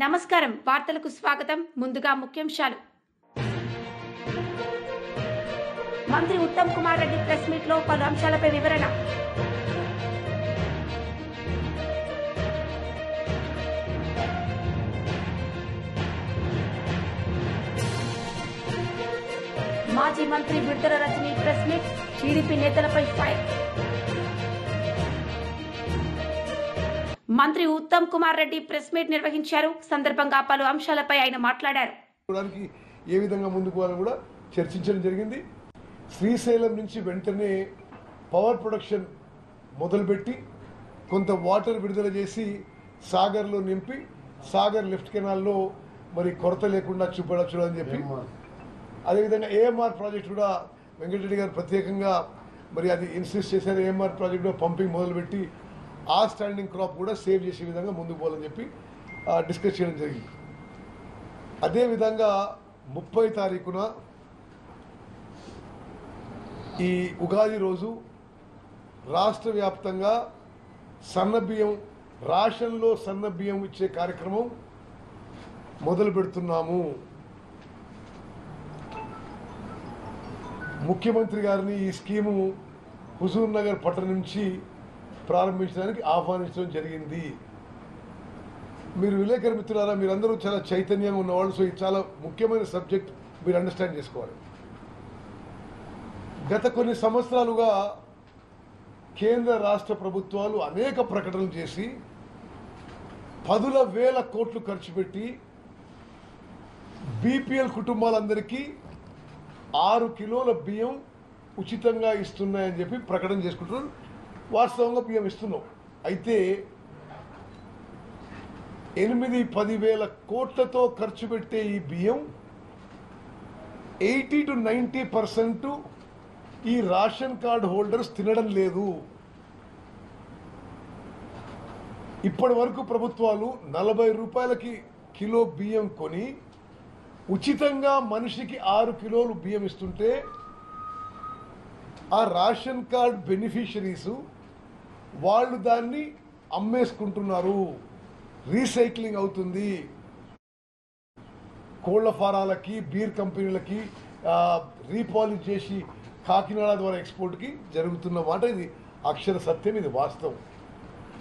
నమస్కారం వార్తలకు స్వాగతం ముందుగా ముఖ్యాంశాలు మంత్రి ఉత్తమ్ కుమార్ రెడ్డి ప్రెస్ మీట్ లో పలు అంశాలపై వివరణ మాజీ మంత్రి బిడ్డల రజనీ ప్రెస్ మీట్ టీడీపీ నేతలపై ఫైర్ మంత్రి ఉత్తమ్ కుమార్ రెడ్డి ప్రెస్ మీట్ నిర్వహించారు. సందర్భంగా పలు అంశాలపై ఆయన మాట్లాడారు. ఏ విధంగా ముందుకు పోవాలని కూడా చర్చించడం జరిగింది. శ్రీశైలం నుంచి వెంటనే పవర్ ప్రొడక్షన్ మొదలుపెట్టి కొంత వాటర్ విడుదల చేసి సాగర్లో నింపి సాగర్ లెఫ్ట్ కెనాల్లో మరి కొరత లేకుండా చూడాలని చెప్పి, అదేవిధంగా ఏఎంఆర్ ప్రాజెక్ట్ కూడా వెంకటరెడ్డి గారు ప్రత్యేకంగా మరి అది ఇన్సిస్ట్ చేశారు. ఏఎంఆర్ ప్రాజెక్టులో పంపింగ్ మొదలుపెట్టి ఆ స్టాండింగ్ క్రాప్ కూడా సేవ్ చేసే విధంగా ముందుకు పోవాలని చెప్పి డిస్కస్ చేయడం జరిగింది. అదేవిధంగా 30 తారీఖున ఈ ఉగాది రోజు రాష్ట్ర వ్యాప్తంగా సన్నబియ్యం రేషన్లో సన్నబియ్యం ఇచ్చే కార్యక్రమం మొదలు పెడుతున్నాము. ముఖ్యమంత్రి గారిని ఈ స్కీము హుజూర్ నగర్ పట్టణం నుంచి ప్రారంభించడానికి ఆహ్వానించడం జరిగింది. మీరు విలేకరు మిత్రులారా, మీరందరూ చాలా చైతన్యంగా ఉన్నవాళ్ళు. సో ఇది చాలా ముఖ్యమైన సబ్జెక్ట్, మీరు అండర్స్టాండ్ చేసుకోవాలి. గత కొన్ని సంవత్సరాలుగా కేంద్ర రాష్ట్ర ప్రభుత్వాలు అనేక ప్రకటనలు చేసి 10,000 కోట్లు ఖర్చు పెట్టి బీపీఎల్ కుటుంబాలందరికీ 6 కిలోల బియ్యం ఉచితంగా ఇస్తున్నాయని చెప్పి ప్రకటన చేసుకుంటున్నారు. వాస్తవంగా బియ్యం ఇస్తున్నాం. అయితే 8-10 వేల కోట్లతో ఖర్చు పెట్టే ఈ బియ్యం 80 to 90% ఈ రేషన్ కార్డు హోల్డర్స్ తినడం లేదు. ఇప్పటి వరకు ప్రభుత్వాలు 40 రూపాయలకి కిలో బియ్యం కొని ఉచితంగా మనిషికి 6 కిలోలు బియ్యం ఇస్తుంటే ఆ రేషన్ కార్డ్ బెనిఫిషరీస్ వాళ్ళు దాన్ని అమ్మేసుకుంటున్నారు. రీసైక్లింగ్ అవుతుంది. కోళ్ల ఫారాలకి, బీర్ కంపెనీలకి రీపాలిష్ చేసి కాకినాడ ద్వారా ఎక్స్పోర్ట్కి జరుగుతున్న మాట. ఇది అక్షర సత్యం, ఇది వాస్తవం.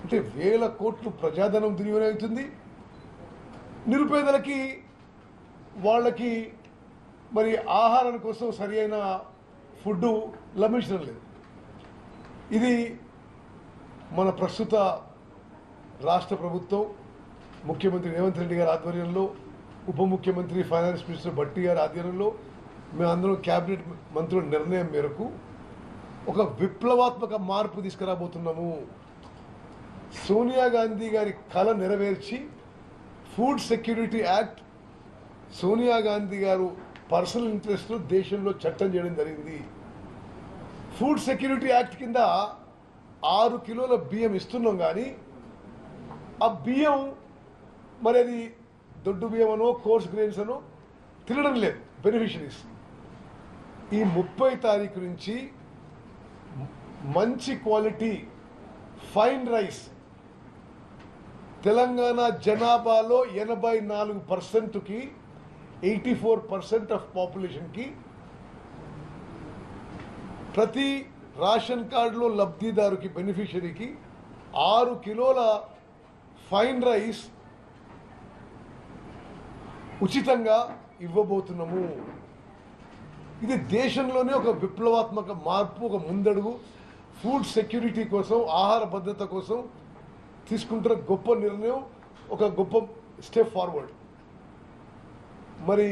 అంటే 1000 కోట్లు ప్రజాధనం దుర్వినియోగం అవుతుంది. నిరుపేదలకి వాళ్ళకి మరి ఆహారం కోసం సరి అయిన ఫుడ్ లభించడం లేదు. ఇది మన ప్రస్తుత రాష్ట్ర ప్రభుత్వం ముఖ్యమంత్రి రేవంత్ రెడ్డి గారి ఆధ్వర్యంలో, ఉప ముఖ్యమంత్రి ఫైనాన్స్ మినిస్టర్ భట్టి గారి ఆధ్వర్యంలో మేమందరం క్యాబినెట్ మంత్రుల నిర్ణయం మేరకు ఒక విప్లవాత్మక మార్పు తీసుకురాబోతున్నాము. సోనియా గాంధీ గారి కళ నెరవేర్చి food security act Sonia Gandhi గారు పర్సనల్ ఇంట్రెస్ట్లో దేశంలో చట్టం చేయడం జరిగింది. ఫుడ్ సెక్యూరిటీ యాక్ట్ కింద 6 కిలోల బియ్యం ఇస్తున్నాం, కానీ ఆ బియ్యం మరి అది దొడ్డు బియ్యం అనో కోర్స్ గ్రెయిన్స్ అనో తినడం లేదు బెనిఫిషరీస్. ఈ 30 తారీఖు నుంచి మంచి క్వాలిటీ ఫైన్ రైస్ తెలంగాణ జనాభాలో 84%కి 84% ఆఫ్ పాపులేషన్కి ప్రతి రేషన్ కార్డులో లబ్ధిదారుకి బెనిఫిషరీకి 6 కిలోల ఫైన్ రైస్ ఉచితంగా ఇవ్వబోతున్నాము. ఇది దేశంలోనే ఒక విప్లవాత్మక మార్పు, ఒక ముందడుగు. ఫుడ్ సెక్యూరిటీ కోసం, ఆహార భద్రత కోసం తీసుకుంటున్న గొప్ప నిర్ణయం, ఒక గొప్ప స్టెప్ ఫార్వర్డ్. మరి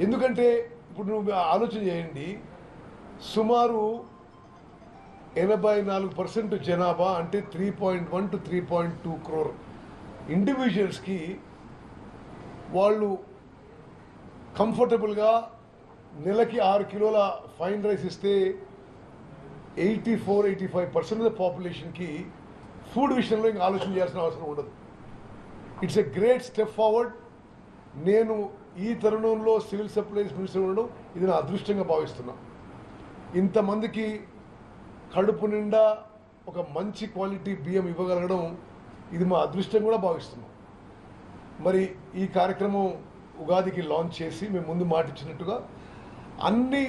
ఎందుకంటే ఇప్పుడు నువ్వు ఆలోచన చేయండి, సుమారు 84% జనాభా అంటే 3.1 to 3.2 crore ఇండివిజువల్స్కి వాళ్ళు కంఫర్టబుల్గా నెలకి 6 కిలోల ఫైన్ రైస్ ఇస్తే 84-85% ఆఫ్ పాపులేషన్కి ఫుడ్ విషయంలో ఇంకా ఆలోచన చేయాల్సిన అవసరం ఉండదు. It's a great step forward. నేను ఈ తరుణంలో సివిల్ సప్లైస్ మినిస్టర్ ఉండడం ఇది నా అదృష్టంగా భావిస్తున్నా. ఇంతమందికి కడుపు నిండా ఒక మంచి క్వాలిటీ బియ్యం ఇవ్వగలగడం ఇది మా అదృష్టం కూడా భావిస్తున్నాం. మరి ఈ కార్యక్రమం ఉగాదికి లాంచ్ చేసి మేము ముందు మాట ఇచ్చినట్టుగా అన్ని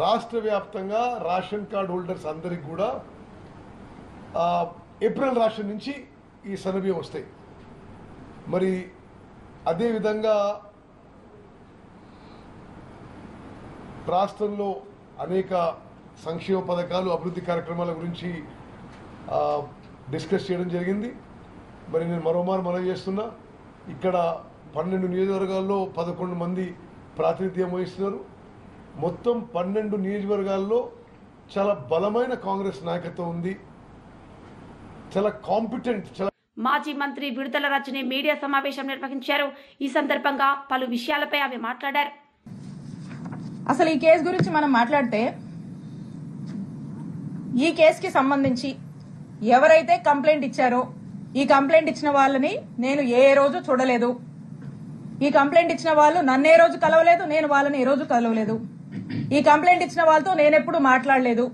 రాష్ట్ర వ్యాప్తంగా రేషన్ కార్డ్ హోల్డర్స్ అందరికి కూడా ఏప్రిల్ రేషన్ నుంచి ఈ సన్నబియ్యం వస్తాయి. మరి అదేవిధంగా రాష్ట్రంలో అనేక సంక్షేమ పథకాలు అభివృద్ధి కార్యక్రమాల గురించి డిస్కస్ చేయడం జరిగింది. మరి నేను మరోమారు మనవి చేస్తున్నా, ఇక్కడ 12 నియోజకవర్గాల్లో 11 మంది ప్రాతినిధ్యం వహిస్తున్నారు. మొత్తం 12 నియోజకవర్గాల్లో చాలా బలమైన కాంగ్రెస్ నాయకత్వం ఉంది, చాలా కాంపిటెంట్. మాజీ మంత్రి విడుదల రజని మీడియా సమావేశం నిర్వహించారు. ఈ సందర్భంగా పలు విషయాలపై ఆమె మాట్లాడారు. అసలు ఈ కేసు గురించి మనం మాట్లాడితే, ఈ కేసుకి సంబంధించి ఎవరైతే కంప్లైంట్ ఇచ్చారో ఈ కంప్లైంట్ ఇచ్చిన వాళ్ళని నేను ఏ రోజు చూడలేదు. ఈ కంప్లైంట్ ఇచ్చిన వాళ్ళు నన్ను ఏ రోజు కలవలేదు, నేను వాళ్ళని ఏ రోజు కలవలేదు. ఈ కంప్లైంట్ ఇచ్చిన వాళ్ళతో నేనెప్పుడు మాట్లాడలేదు.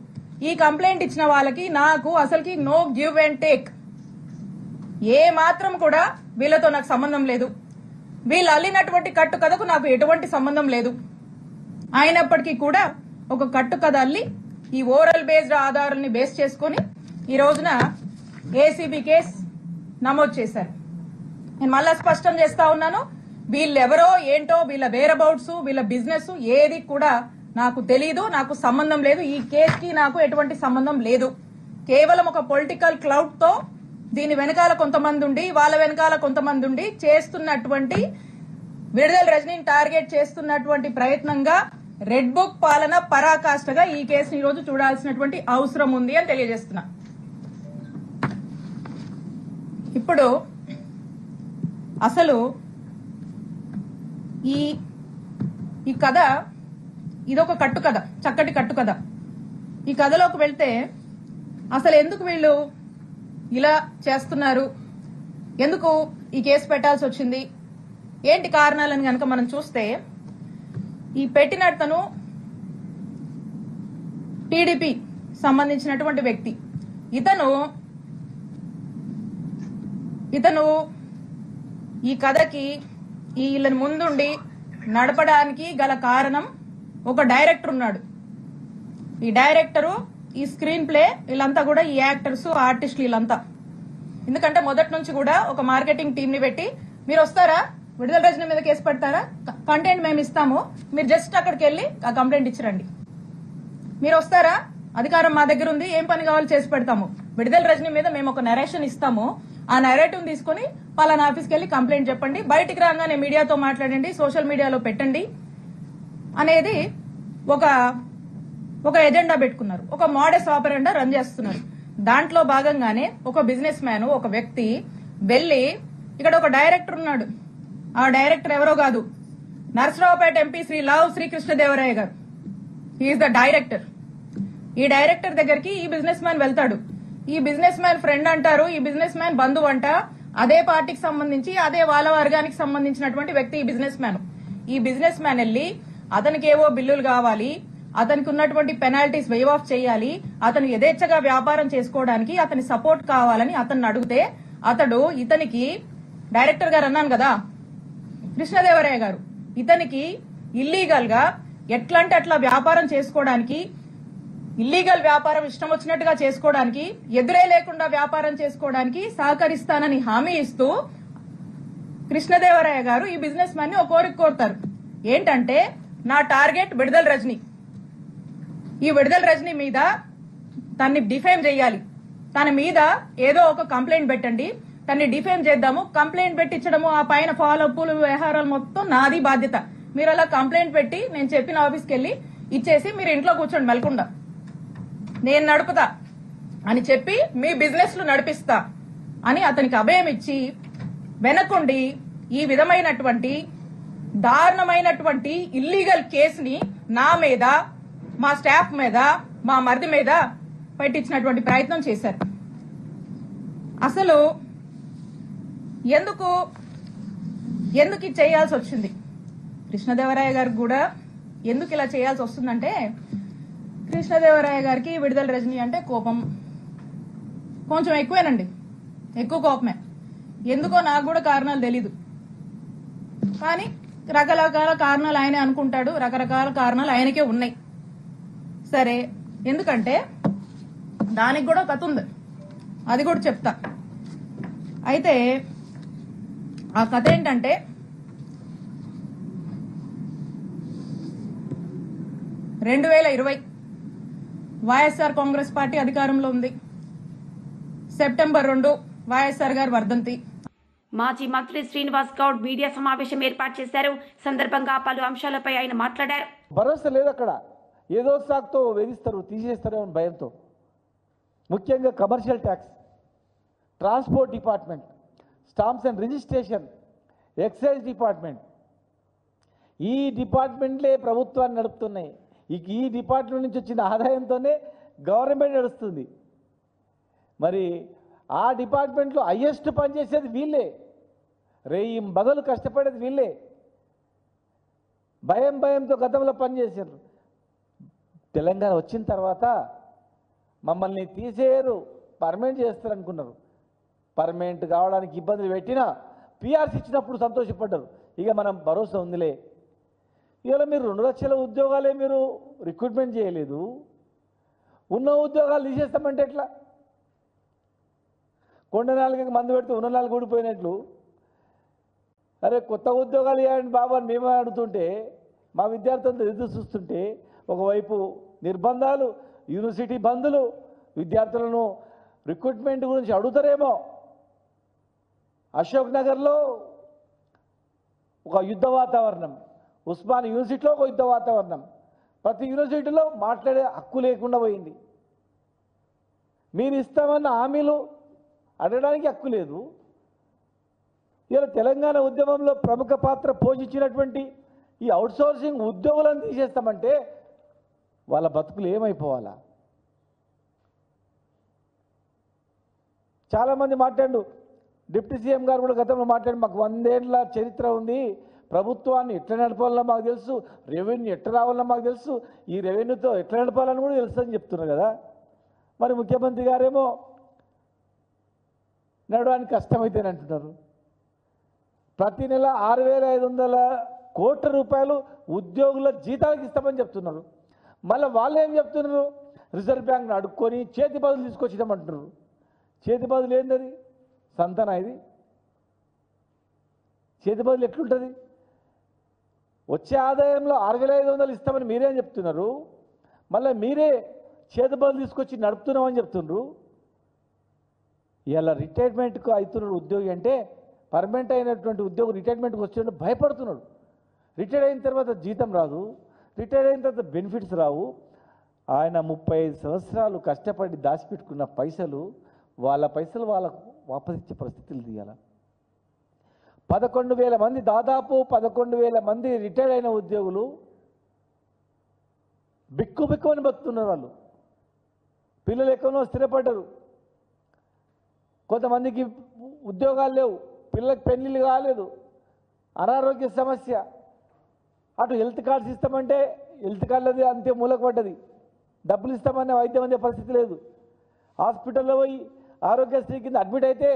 ఈ కంప్లైంట్ ఇచ్చిన వాళ్ళకి నాకు అసలుకి నో గివ్ అండ్ టేక్, ఏ మాత్రం కూడా వీళ్ళతో నాకు సంబంధం లేదు. వీళ్ళు అల్లినటువంటి కట్టు కథకు నాకు ఎటువంటి సంబంధం లేదు. అయినప్పటికీ కూడా ఒక కట్టు కథ అల్లి ఈ ఓరల్ బేస్డ్ ఆధారాలని బేస్ చేసుకుని ఈ రోజున ఏసీబీ కేసు నమోదు చేశారు. నేను మళ్ళా స్పష్టం చేస్తా ఉన్నాను, వీళ్ళెవరో ఏంటో, వీళ్ళ వేరబౌట్స్, వీళ్ళ బిజినెస్ ఏది కూడా నాకు తెలీదు, నాకు సంబంధం లేదు. ఈ కేసుకి నాకు ఎటువంటి సంబంధం లేదు. కేవలం ఒక పొలిటికల్ క్లౌడ్ తో దీని వెనకాల కొంతమంది ఉండి, వాళ్ళ వెనకాల కొంతమంది ఉండి చేస్తున్నటువంటి, విడుదల రజనీని టార్గెట్ చేస్తున్నటువంటి ప్రయత్నంగా రెడ్ బుక్ పాలన పరాకాష్ఠగా ఈ కేసుని ఈ రోజు చూడాల్సినటువంటి అవసరం ఉంది అని తెలియజేస్తున్నా. ఇప్పుడు అసలు ఈ కథ ఇదొక కట్టు కథ, చక్కటి కట్టు కథ. ఈ కథలోకి వెళ్తే అసలు ఎందుకు వీళ్ళు ఇలా చేస్తున్నారు, ఎందుకు ఈ కేసు పెట్టాల్సి వచ్చింది, ఏంటి కారణాలని గనక మనం చూస్తే, ఈ పెట్టినతను టీడీపీ సంబంధించినటువంటి వ్యక్తి. ఇతను ఈ కథకి వీళ్ళని ముందుండి నడపడానికి గల కారణం ఒక డైరెక్టర్ ఉన్నాడు. ఈ డైరెక్టరు, ఈ స్క్రీన్ ప్లే, వీళ్ళంతా కూడా ఈ యాక్టర్స్, ఆర్టిస్టులు వీళ్ళంతా. ఎందుకంటే మొదటి నుంచి కూడా ఒక మార్కెటింగ్ టీం ని పెట్టి, మీరు వస్తారా విడుదల రజని మీద కేసు పెడతారా, కంటెంట్ మేము ఇస్తాము, మీరు జస్ట్ అక్కడికి వెళ్ళి ఆ కంప్లైంట్ ఇచ్చిరండి, మీరు వస్తారా, అధికారం మా దగ్గర ఉంది, ఏం పని కావాలో చేసి పెడతాము, విడుదల రజని మీద మేము ఒక నరేషన్ ఇస్తాము, ఆ నరేటివ్ తీసుకుని పలానా ఆఫీస్కి వెళ్ళి కంప్లైంట్ చెప్పండి, బయటికి రాగానే మీడియాతో మాట్లాడండి, సోషల్ మీడియాలో పెట్టండి అనేది ఒక ఎజెండా పెట్టుకున్నారు. ఒక మోడస్ ఆపరెండా రన్ చేస్తున్నారు. దాంట్లో భాగంగానే ఒక బిజినెస్ మ్యాన్, ఒక వ్యక్తి వెళ్లి, ఇక్కడ ఒక డైరెక్టర్ ఉన్నాడు, ఆ డైరెక్టర్ ఎవరో కాదు, నరసరావుపేట ఎంపీ శ్రీ లావు శ్రీకృష్ణదేవరాయ గారు. He is the director. ఈ డైరెక్టర్ దగ్గరికి ఈ బిజినెస్ మ్యాన్ వెళ్తాడు. ఈ బిజినెస్ మ్యాన్ ఫ్రెండ్ అంటారు, ఈ బిజినెస్ మ్యాన్ బంధువు అంట, అదే పార్టీకి సంబంధించి, అదే వాళ్ళ వర్గానికి సంబంధించినటువంటి వ్యక్తి ఈ బిజినెస్ మ్యాన్. ఈ బిజినెస్ మ్యాన్ వెళ్లి అతనికి ఏవో బిల్లులు కావాలి, అతనికి ఉన్నటువంటి పెనాల్టీస్ వేవ్ ఆఫ్ చేయాలి, అతను యథేచ్ఛగా వ్యాపారం చేసుకోవడానికి అతని సపోర్ట్ కావాలని అతన్ని అడిగితే, అతడు ఇతనికి, డైరెక్టర్ గారు అన్నాను కదా కృష్ణదేవరాయ గారు, ఇతనికి ఇల్లీగల్ గా ఎట్లా అంటే అట్లా వ్యాపారం చేసుకోవడానికి, ఇల్లీగల్ వ్యాపారం ఇష్టం వచ్చినట్టుగా చేసుకోవడానికి, ఎదురే లేకుండా వ్యాపారం చేసుకోవడానికి సహకరిస్తానని హామీ ఇస్తూ కృష్ణదేవరాయ గారు ఈ బిజినెస్ మ్యాన్ ని ఒక కోరిక కోరుతారు. ఏంటంటే, నా టార్గెట్ విడుదల రజని, ఈ విడుదల రజని మీద తన్ని డిఫేమ్ చేయాలి, తన మీద ఏదో ఒక కంప్లైంట్ పెట్టండి, తన్ని డిఫేమ్ చేద్దాము, కంప్లైంట్ పెట్టించడము, ఆ పైన ఫాలోఅప్లు వ్యవహారాలు మొత్తం నాది బాధ్యత, మీరు అలా కంప్లైంట్ పెట్టి నేను చెప్పిన ఆఫీస్కి వెళ్లి ఇచ్చేసి మీరు ఇంట్లో కూర్చోండి మెలకుండా, నేను నడుపుతా అని చెప్పి మీ బిజినెస్ లు నడిపిస్తా అని అతనికి అభయం ఇచ్చి వెనకుండి ఈ విధమైనటువంటి దారుణమైనటువంటి ఇల్లీగల్ కేసుని నా మీద, మా స్టాఫ్ మీద, మా మరిది మీద పెట్టించినటువంటి ప్రయత్నం చేశారు. అసలు ఎందుకు ఇది చేయాల్సి వచ్చింది, కృష్ణదేవరాయ గారికి కూడా ఎందుకు ఇలా చేయాల్సి వస్తుందంటే, కృష్ణదేవరాయ గారికి విడుదల రజని అంటే కోపం కొంచెం ఎక్కువేనండి, ఎక్కువ కోపమే. ఎందుకో నాకు కూడా కారణాలు తెలీదు. కానీ రకరకాల కారణాలు ఆయనే అనుకుంటాడు, రకరకాల కారణాలు ఆయనకే ఉన్నాయి. సరే, ఎందుకంటే దానికి కూడా కథ ఉంది, అది కూడా చెప్తా. అయితే ఆ కథ ఏంటంటే, రెండు 2020 వైఎస్ఆర్ కాంగ్రెస్ పార్టీ అధికారంలో ఉంది. సెప్టెంబర్ 2 వైఎస్ఆర్ గారి వర్ధంతి. మాజీ మంత్రి శ్రీనివాస్ గౌడ్ మీడియా సమావేశం ఏర్పాటు చేశారు. సందర్భంగా పలు అంశాలపై ఆయన మాట్లాడారు. భరోసా లేదు, అక్కడ ఏదో సాకుతో వేధిస్తారు, తీసేస్తారో అని భయంతో. ముఖ్యంగా commercial tax, transport department, stamps and registration, excise department, ఈ డిపార్ట్మెంట్లే ప్రభుత్వాన్ని నడుపుతున్నాయి. ఈ డిపార్ట్మెంట్ నుంచి వచ్చిన ఆదాయంతోనే గవర్నమెంట్ నడుస్తుంది. మరి ఆ డిపార్ట్మెంట్లో హైయెస్ట్ పనిచేసేది వీళ్ళే, రేయిం బదులు కష్టపడేది వీళ్ళే. భయంతో గతంలో పనిచేశారు. తెలంగాణ వచ్చిన తర్వాత మమ్మల్ని తీసేయరు, పర్మనెంట్ చేస్తారు అనుకున్నారు. పర్మనెంట్ కావడానికి ఇబ్బందులు పెట్టినా పిఆర్సీ ఇచ్చినప్పుడు సంతోషపడ్డారు. ఇక మనం భరోసా ఉందిలే. ఇవాళ మీరు 2 లక్షల ఉద్యోగాలే మీరు రిక్రూట్మెంట్ చేయలేదు, ఉన్న ఉద్యోగాలు తీసేస్తామంటే ఎట్లా? కొండ 4 మంది పెడితే ఉన్న 4 ఊడిపోయినట్లు. అరే కొత్త ఉద్యోగాలు ఇవ్వండి బాబు అని మేమే అడుగుతుంటే, మా విద్యార్థులతో ఎదురు చూస్తుంటే, ఒకవైపు నిర్బంధాలు, యూనివర్సిటీ బంధులు, విద్యార్థులను రిక్రూట్మెంట్ గురించి అడుగుతారేమో. అశోక్ నగర్లో ఒక యుద్ధ వాతావరణం, ఉస్మాన్ యూనివర్సిటీలో ఒక యుద్ధ వాతావరణం. ప్రతి యూనివర్సిటీలో మాట్లాడే హక్కు లేకుండా పోయింది. మీరు ఇస్తామన్న హామీలు అడగడానికి హక్కు లేదు. ఇలా తెలంగాణ ఉద్యమంలో ప్రముఖ పాత్ర పోషించినటువంటి ఈ అవుట్సోర్సింగ్ ఉద్యోగులను తీసేస్తామంటే వాళ్ళ బతుకులు ఏమైపోవాలా? చాలామంది మాట్లాడు, డిప్యూటీ సీఎం గారు కూడా గతంలో మాట్లాడి, మాకు 100 ఏళ్ల చరిత్ర ఉంది, ప్రభుత్వాన్ని ఎట్లా నడపాలన్నా మాకు తెలుసు, రెవెన్యూ ఎట్లా రావాలన్నా మాకు తెలుసు, ఈ రెవెన్యూతో ఎట్లా నడపాలని కూడా తెలుసు అని చెప్తున్నారు కదా. మరి ముఖ్యమంత్రి గారేమో నడవడానికి కష్టమైతేనే అంటున్నారు. ప్రతి నెల 6,500 కోట్ల రూపాయలు ఉద్యోగుల జీతాలకు ఇస్తామని చెప్తున్నారు. మళ్ళీ వాళ్ళు ఏం చెప్తున్నారు? రిజర్వ్ బ్యాంక్ను అడుక్కొని చేతి బదులు తీసుకొచ్చినామంటున్నారు. చేతి బదులు ఏంటది? సంతాన ఇది చేతి బదులు ఎట్లుంటుంది? వచ్చే ఆదాయంలో 6,500 ఇస్తామని మీరేం చెప్తున్నారు, మళ్ళీ మీరే చేతి బదులు తీసుకొచ్చి నడుపుతున్నామని చెప్తున్నారు. ఇలా రిటైర్మెంట్కు అవుతున్నాడు ఉద్యోగి అంటే, పర్మనెంట్ అయినటువంటి ఉద్యోగి రిటైర్మెంట్కి వచ్చేటప్పుడు భయపడుతున్నాడు. రిటైర్ అయిన తర్వాత జీతం రాదు, రిటైర్ అయిన తర్వాత బెనిఫిట్స్ రావు. ఆయన 35 సంవత్సరాలు కష్టపడి దాచిపెట్టుకున్న పైసలు, వాళ్ళ పైసలు వాళ్ళకు వాపసు ఇచ్చే పరిస్థితులు తీయాల. 11,000 మంది, దాదాపు 11,000 మంది రిటైర్ అయిన ఉద్యోగులు బిక్కుబిక్కుమని బతుకుతున్నారు. వాళ్ళు పిల్లలు ఎక్కడో స్థిరపడ్డారు. కొంతమందికి ఉద్యోగాలు లేవు, పిల్లలకు పెళ్ళిళ్ళు కాలేదు, అనారోగ్య సమస్య. అటు హెల్త్ కార్డ్స్ ఇస్తామంటే హెల్త్ కార్డులది అంతే మూలకు పడ్డది, డబ్బులు ఇస్తామనే వైద్యం అందే పరిస్థితి లేదు. హాస్పిటల్లో పోయి ఆరోగ్యశ్రీ కింద అడ్మిట్ అయితే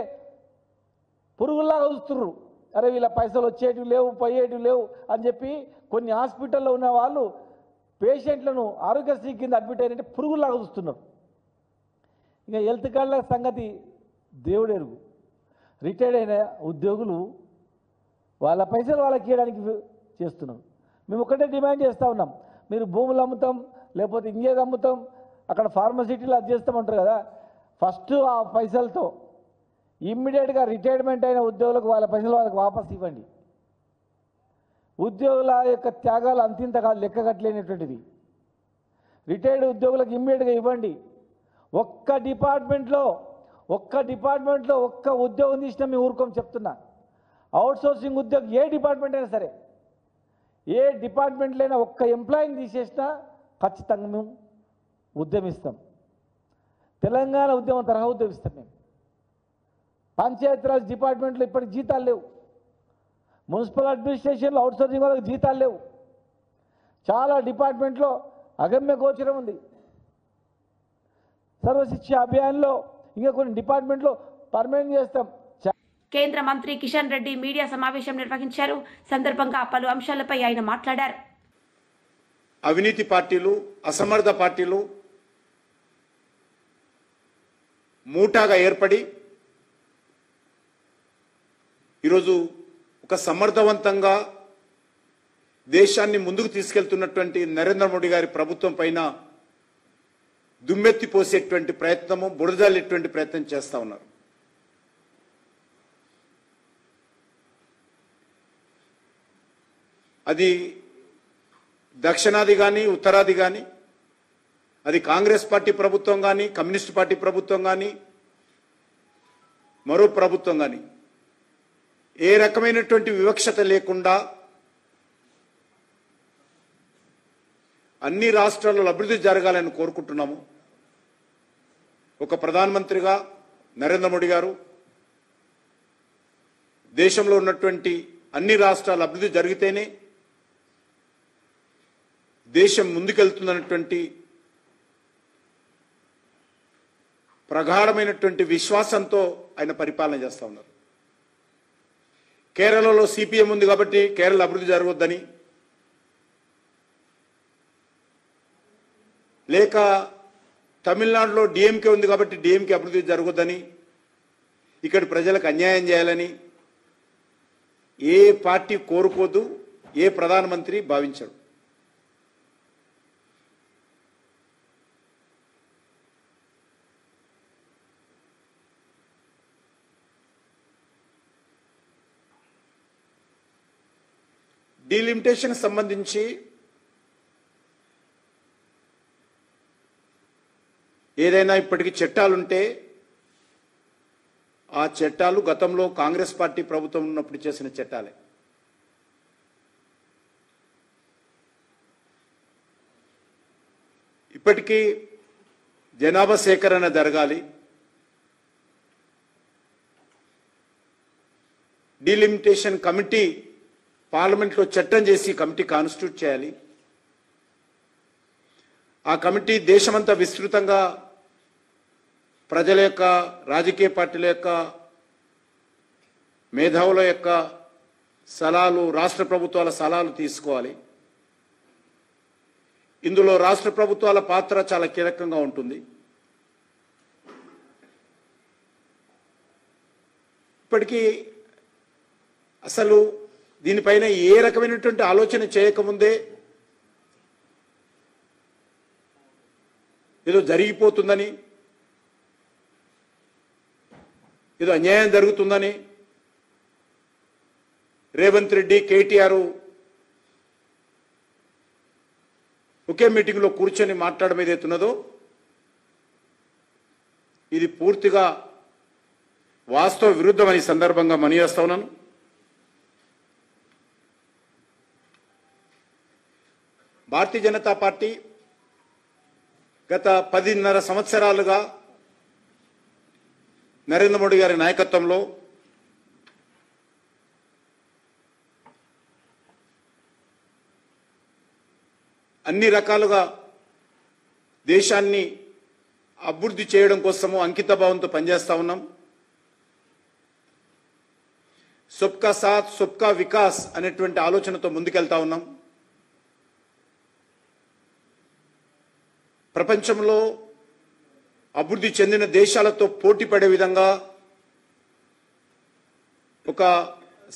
పురుగుల్లాగా చూస్తుర్రు. అరే వీళ్ళ పైసలు వచ్చేటివి లేవు, పోయేటివి లేవు అని చెప్పి కొన్ని హాస్పిటల్లో ఉన్న వాళ్ళు పేషెంట్లను ఆరోగ్యశ్రీ కింద అడ్మిట్ అయినట్టే పురుగుల్లాగా చూస్తున్నారు. ఇక హెల్త్ కార్డుల సంగతి దేవుడెరుగు. రిటైర్డ్ అయిన ఉద్యోగులు వాళ్ళ పైసలు వాళ్ళకి ఇవ్వడానికి చేస్తున్నారు. మేము ఒకటే డిమాండ్ చేస్తూ ఉన్నాం, మీరు భూములు అమ్ముతాం, లేకపోతే ఇంకేది అమ్ముతాం, అక్కడ ఫార్మసిటీలో అది చేస్తామంటారు కదా, ఫస్ట్ ఆ పైసలతో ఇమ్మీడియట్గా రిటైర్మెంట్ అయిన ఉద్యోగులకు వాళ్ళ పైసలు వాళ్ళకి వాపసు ఇవ్వండి. ఉద్యోగుల యొక్క త్యాగాలు అంతింత కాదు, లెక్క కట్టలేనటువంటిది. రిటైర్డ్ ఉద్యోగులకు ఇమ్మీడియట్గా ఇవ్వండి. ఒక్క డిపార్ట్మెంట్లో ఒక్క ఉద్యోగం తీసినా మేము ఊరుకోం చెప్తున్నా. అవుట్సోర్సింగ్ ఉద్యోగం ఏ డిపార్ట్మెంట్ అయినా సరే, ఏ డిపార్ట్మెంట్లో అయినా ఒక్క ఎంప్లాయీని తీసేసినా ఖచ్చితంగా మేము ఉద్యమిస్తాం. తెలంగాణ ఉద్యమం తరహా ఉద్యమిస్తాం మేము. పంచాయతీరాజ్ డిపార్ట్మెంట్లో ఇప్పటికి జీతాలు లేవు, మున్సిపల్ అడ్మినిస్ట్రేషన్లో అవుట్సోర్సింగ్ వాళ్ళకి జీతాలు లేవు, చాలా డిపార్ట్మెంట్లో అగమ్య గోచరం ఉంది. సర్వశిక్ష అభియాన్లో ఇంకా కొన్ని డిపార్ట్మెంట్లో పర్మనెంట్ చేస్తాం. కేంద్ర మంత్రి కిషన్ రెడ్డి మీడియా సమావేశం నిర్వహించారు. సందర్భంగా పలు అంశాలపై ఆయన మాట్లాడారు. అవినీతి పార్టీలు, అసమర్థ పార్టీలు మూటాగా ఏర్పడి ఈరోజు ఒక సమర్థవంతంగా దేశాన్ని ముందుకు తీసుకెళ్తున్నటువంటి నరేంద్ర మోడీ గారి ప్రభుత్వం పైన దుమ్మెత్తి పోసేటువంటి ప్రయత్నము, బురదలేటువంటి ప్రయత్నం చేస్తా ఉన్నారు. అది దక్షిణాది కానీ ఉత్తరాది కానీ, అది కాంగ్రెస్ పార్టీ ప్రభుత్వం కానీ, కమ్యూనిస్ట్ పార్టీ ప్రభుత్వం కానీ, మరో ప్రభుత్వం కానీ ఏ రకమైనటువంటి వివక్షత లేకుండా అన్ని రాష్ట్రాల్లో అభివృద్ధి జరగాలని కోరుకుంటున్నాము. ఒక ప్రధానమంత్రిగా నరేంద్ర మోడీ గారు దేశంలో ఉన్నటువంటి అన్ని రాష్ట్రాల అభివృద్ధి జరిగితేనే దేశం ముందుకెళ్తుందన్నటువంటి ప్రగాఢమైనటువంటి విశ్వాసంతో ఆయన పరిపాలన చేస్తూ ఉన్నారు. కేరళలో సిపిఎం ఉంది కాబట్టి కేరళ అభివృద్ధి జరగొద్దని, లేక తమిళనాడులో డిఎంకే ఉంది కాబట్టి డిఎంకే అభివృద్ధి జరగొద్దని, ఇక్కడ ప్రజలకు అన్యాయం చేయాలని ఏ పార్టీ కోరుకోదు, ఏ ప్రధానమంత్రి భావించడు. డీలిమిటేషన్ సంబంధించి ఏదైనా ఇప్పటికీ చట్టాలుంటే ఆ చట్టాలు గతంలో కాంగ్రెస్ పార్టీ ప్రభుత్వం ఉన్నప్పుడు చేసిన చట్టాలే. ఇప్పటికీ జనాభా సేకరణ జరగాలి, డీలిమిటేషన్ కమిటీ పార్లమెంట్లో చట్టం చేసి కమిటీ కాన్స్టిట్యూట్ చేయాలి. ఆ కమిటీ దేశమంతా విస్తృతంగా ప్రజల యొక్క, రాజకీయ పార్టీల యొక్క, మేధావుల యొక్క సలహాలు, రాష్ట్ర ప్రభుత్వాల సలహాలు తీసుకోవాలి. ఇందులో రాష్ట్ర ప్రభుత్వాల పాత్ర చాలా కీలకంగా ఉంటుంది. ఇప్పటికీ అసలు దీనిపైన ఏ రకమైనటువంటి ఆలోచన చేయకముందే ఏదో జరిగిపోతుందని, ఏదో అన్యాయం జరుగుతుందని రేవంత్ రెడ్డి, కేటీఆర్ ఒకే మీటింగ్లో కూర్చొని మాట్లాడడం ఏదైతున్నదో ఇది పూర్తిగా వాస్తవ విరుద్ధమని సందర్భంగా మనయేస్తా ఉన్నాను. భారతీయ జనతా పార్టీ గత 10.5 సంవత్సరాలుగా నరేంద్ర మోడీ గారి నాయకత్వంలో అన్ని రకాలుగా దేశాన్ని అభివృద్ధి చేయడం కోసము అంకితభావంతో పనిచేస్తా ఉన్నాం. సబ్కా సాత్ సబ్కా వికాస్ అనేటువంటి ఆలోచనతో ముందుకెళ్తా ఉన్నాం. ప్రపంచంలో అభివృద్ధి చెందిన దేశాలతో పోటీ పడే విధంగా ఒక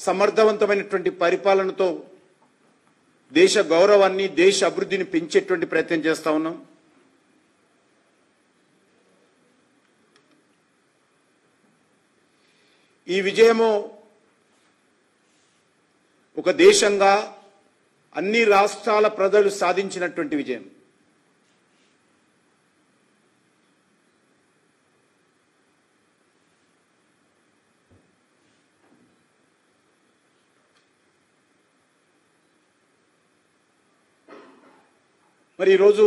సమర్థవంతమైనటువంటి పరిపాలనతో దేశ గౌరవాన్ని, దేశ అభివృద్ధిని పెంచేటువంటి ప్రయత్నం చేస్తా ఉన్నాం. ఈ విజయము ఒక దేశంగా అన్ని రాష్ట్రాల ప్రజలు సాధించినటువంటి విజయం. మరి ఈరోజు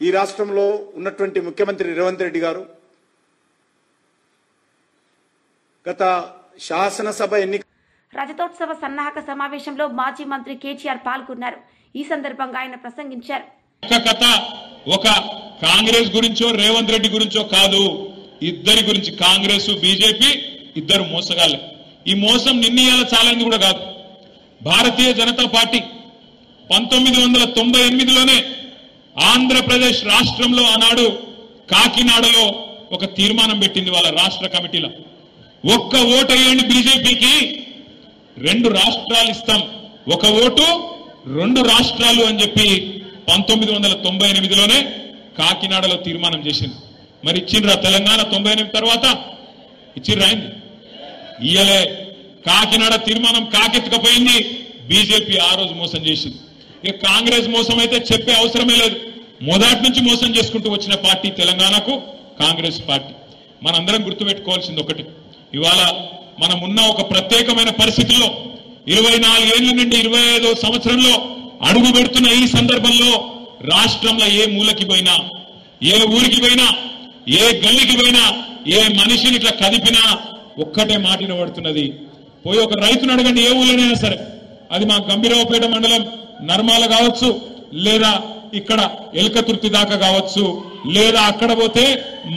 ఈ రాష్ట్రంలో ఉన్నటువంటి ముఖ్యమంత్రి రేవంత్ రెడ్డి గారు గత శాసనసభ ఎన్నిక రజతోత్సవ సన్నాహక సమావేశంలో మాజీ మంత్రి కేటీఆర్ పాల్గొన్నారు. ఈ సందర్భంగా ఆయన ప్రసంగించారు. కథ ఒక కాంగ్రెస్ గురించో రేవంత్ రెడ్డి గురించో కాదు, ఇద్దరి గురించి, కాంగ్రెస్ బీజేపీ ఇద్దరు మోసగాళ్ళు. ఈ మోసం నిన్నీయాల చాలని కూడా కాదు. భారతీయ జనతా పార్టీ 1998లోనే ఆంధ్రప్రదేశ్ రాష్ట్రంలో ఆనాడు కాకినాడలో ఒక తీర్మానం పెట్టింది వాళ్ళ రాష్ట్ర కమిటీలో. ఒక్క ఓటు వేయండి బీజేపీకి 2 రాష్ట్రాలు ఇస్తాం, ఒక ఓటు 2 రాష్ట్రాలు అని చెప్పి 1998లోనే కాకినాడలో తీర్మానం చేసింది. మరి ఇచ్చిండ్రా తెలంగాణ 98 తర్వాత? ఇచ్చిండ్రా? ఇయ్యలే. కాకినాడ తీర్మానం కాకెత్తుకపోయింది. బీజేపీ ఆ రోజు మోసం చేసింది. ఇక కాంగ్రెస్ మోసం అయితే చెప్పే అవసరమే లేదు. మొదటి నుంచి మోసం చేసుకుంటూ వచ్చిన పార్టీ తెలంగాణకు కాంగ్రెస్ పార్టీ. మనందరం గుర్తుపెట్టుకోవాల్సింది ఒకటి, ఇవాళ మనం ఉన్న ఒక ప్రత్యేకమైన పరిస్థితుల్లో 24 ఏళ్ల నుండి 25వ సంవత్సరంలో అడుగు పెడుతున్న ఈ సందర్భంలో రాష్ట్రంలో ఏ మూలకి పోయినా, ఏ ఊరికి పోయినా, ఏ గల్లికి పోయినా, ఏ మనిషిని ఇట్లా కదిపినా ఒక్కటే మాట వినబడుతున్నది. పోయి ఒక రైతును అడగండి, ఏ ఊళ్ళోనైనా సరే, అది మా గంభీరావుపేట మండలం నర్మాల కావచ్చు, లేదా ఇక్కడ ఎలకతుర్తి దాకా కావచ్చు, లేదా అక్కడ పోతే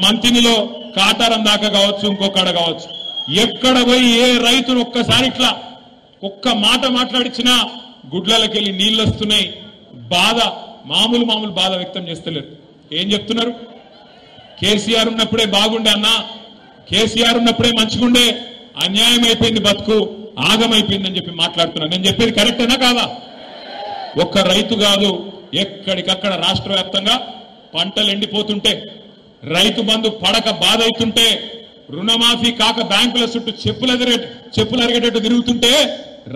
మంతినిలో కాటారం దాకా కావచ్చు, ఇంకొకడ కావచ్చు, ఎక్కడ పోయి ఏ రైతును ఒక్కసారి ఇట్లా ఒక్క మాట మాట్లాడిచ్చినా గుడ్లకెళ్ళి నీళ్ళు వస్తున్నాయి. బాధ మామూలు బాధ వ్యక్తం చేస్తలేరు. ఏం చెప్తున్నారు? కేసీఆర్ ఉన్నప్పుడే బాగుండే అన్నా, కేసీఆర్ ఉన్నప్పుడే మంచిగుండే, అన్యాయం అయిపోయింది, బతుకు ఆగమైపోయిందని చెప్పి మాట్లాడుతున్నారు. నేను చెప్పేది కరెక్టేనా కాదా? ఒక్క రైతు కాదు, ఎక్కడికక్కడ రాష్ట్ర వ్యాప్తంగా పంటలు ఎండిపోతుంటే, రైతు బంధు పడక బాధ అవుతుంటే, రుణమాఫీ కాక బ్యాంకుల చుట్టూ చెప్పులు అరిగేటట్టు తిరుగుతుంటే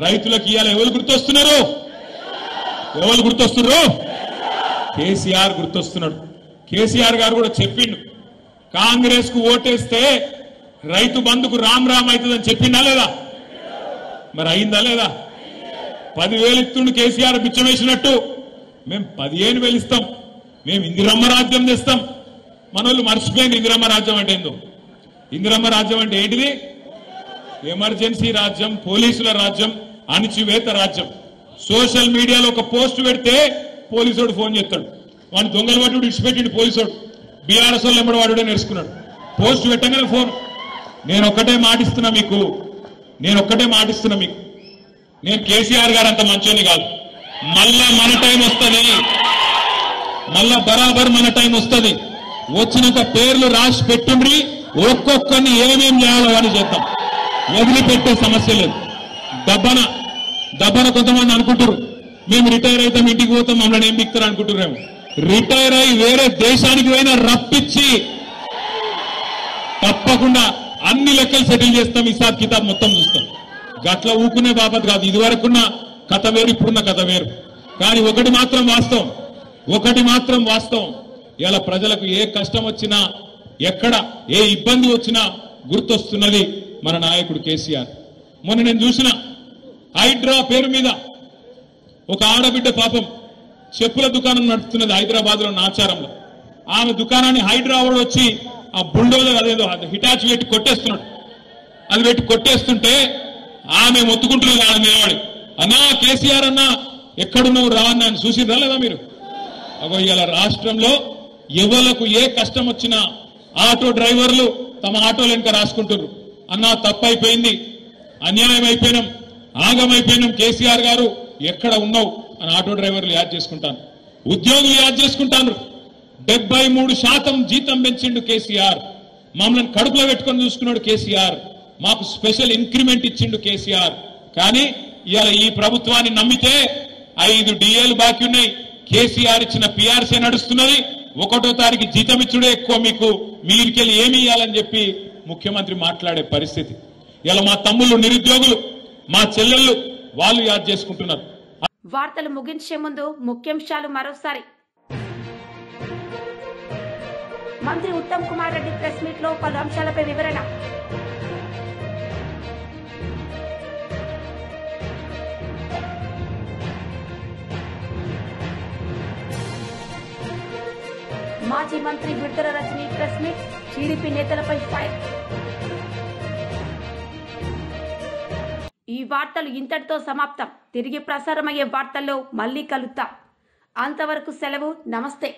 రైతులకు ఇవాళ ఎవరు గుర్తొస్తున్నారు? ఎవరు గుర్తొస్తున్నారు? కేసీఆర్ గుర్తొస్తున్నాడు. కేసీఆర్ గారు కూడా చెప్పిండు, కాంగ్రెస్ కు ఓటేస్తే రైతు బంధుకు రామ్ అవుతుందని చెప్పిండా లేదా? మరి అయిందా లేదా? 10,000 ఇస్తుండు కేసీఆర్ బిచ్చం వేసినట్టు. మేము 15,000 ఇస్తాం, మేము ఇందిరమ్మ రాజ్యం తెస్తాం. మనోళ్ళు మర్చిపోయింది ఇందిరమ్మ రాజ్యం అంటే ఏందో. ఇందిరమ్మ రాజ్యం అంటే ఏంటిది? ఎమర్జెన్సీ రాజ్యం, పోలీసుల రాజ్యం, అణిచివేత రాజ్యం. సోషల్ మీడియాలో ఒక పోస్ట్ పెడితే పోలీసుడు ఫోన్ చేస్తాడు, వాడిని దొంగలు పట్టుడు ఇడిచిపెట్టిండు పోలీసుడు. బీఆర్ఎస్ వాళ్ళు ఎంబడి వాడుడే నేర్చుకున్నాడు. పోస్ట్ పెట్టగానే ఫోన్. నేను ఒక్కటే మాటిస్తున్నా మీకు, నేను కేసీఆర్ గారు అంత మంచోని కాదు. మళ్ళా మన టైం వస్తుంది, మళ్ళా బరాబర్ మన టైం వస్తుంది. వచ్చినంత పేర్లు రాసి పెట్టుండ్రి, ఒక్కొక్కరిని ఏమేం చేయాలో అని చేద్దాం. వదిలిపెట్టే సమస్య లేదు. దబ్బన కొంతమంది అనుకుంటారు, మేము రిటైర్ అవుతాం, ఇంటికి పోతాం, మమ్మల్ని ఏం బిక్తారు అనుకుంటున్నాము. రిటైర్ అయి వేరే దేశానికి పోయినా రప్పించి తప్పకుండా అన్ని లెక్కలు సెటిల్ చేస్తాం, హిసాబ్ కితాబ్ మొత్తం చూస్తాం. గట్ల ఊకునే బాపత్ కాదు. ఇదివరకున్న కథ వేరు, ఇప్పుడున్న కథ వేరు. కానీ ఒకటి మాత్రం వాస్తవం, ఇలా ప్రజలకు ఏ కష్టం వచ్చినా, ఎక్కడ ఏ ఇబ్బంది వచ్చినా గుర్తొస్తున్నది మన నాయకుడు కేసీఆర్. మొన్న నేను చూసిన హైడ్రా పేరు మీద ఒక ఆడబిడ్డ పాపం చెప్పుల దుకాణం నడుపుతున్నది హైదరాబాద్ లో నాచారంలో. ఆమె దుకాణాన్ని హైడ్రా వాడు వచ్చి ఆ బుల్డోజర్ అదేదో హిటాచి పెట్టి కొట్టేస్తున్నాడు. అది పెట్టి కొట్టేస్తుంటే ఆమె మొత్తుకుంటున్నది ఆమె నిలబడి, అన్నా కేసీఆర్ అన్నా ఎక్కడున్నావు రా అని ఆయన చూసిండ్రా లేదా మీరు? అగో ఇలా రాష్ట్రంలో ఎవలకు ఏ కష్టం వచ్చినా ఆటో డ్రైవర్లు తమ ఆటోలు వెనుక రాసుకుంటున్నారు, అన్నా తప్పైపోయింది, అన్యాయం అయిపోయినాం, ఆగమైపోయినాం, కేసీఆర్ గారు ఎక్కడ ఉన్నావు అని ఆటో డ్రైవర్లు యాద్ చేసుకుంటాను, ఉద్యోగులు యాద్ చేసుకుంటాను. 73% జీతం పెంచిండు కేసీఆర్. మమ్మల్ని కడుపులో పెట్టుకొని చూసుకున్నాడు కేసీఆర్. మాకు స్పెషల్ ఇంక్రిమెంట్ ఇచ్చిండు కేసీఆర్. కానీ ఇవాళ ఈ ప్రభుత్వాన్ని నమ్మితే 5 డిఏలు బాకీ ఉన్నాయి. కేసీఆర్ ఇచ్చిన పిఆర్సీ నడుస్తున్నది. 1వ తారీఖు జీతం ఇచ్చుడే ఎక్కువ, మీకు మీరికెళ్ళి ఏమి ఇవ్వాలని చెప్పి ముఖ్యమంత్రి మాట్లాడే పరిస్థితి. ఇలా మా తమ్ముళ్ళు నిరుద్యోగులు, మా చెల్లెళ్ళు వాళ్ళు యాద్ చేసుకుంటున్నారు. వార్తలు ముగించే ముందు ముఖ్యాంశాలు మరోసారి. మంత్రి ఉత్తమ్ కుమార్ రెడ్డి ప్రెస్ మీట్ లో పలు అంశాలపై వివరణ. మాజీ మంత్రి విడుదల రజనీ ప్రెస్ మీట్, టీడీపీ నేతలపై ఫైర్. ఈ వార్తలు ఇంతటితో సమాప్తం. తిరిగి ప్రసారమయ్యే వార్తల్లో మళ్ళీ కలుద్దాం. అంతవరకు సెలవు. నమస్తే.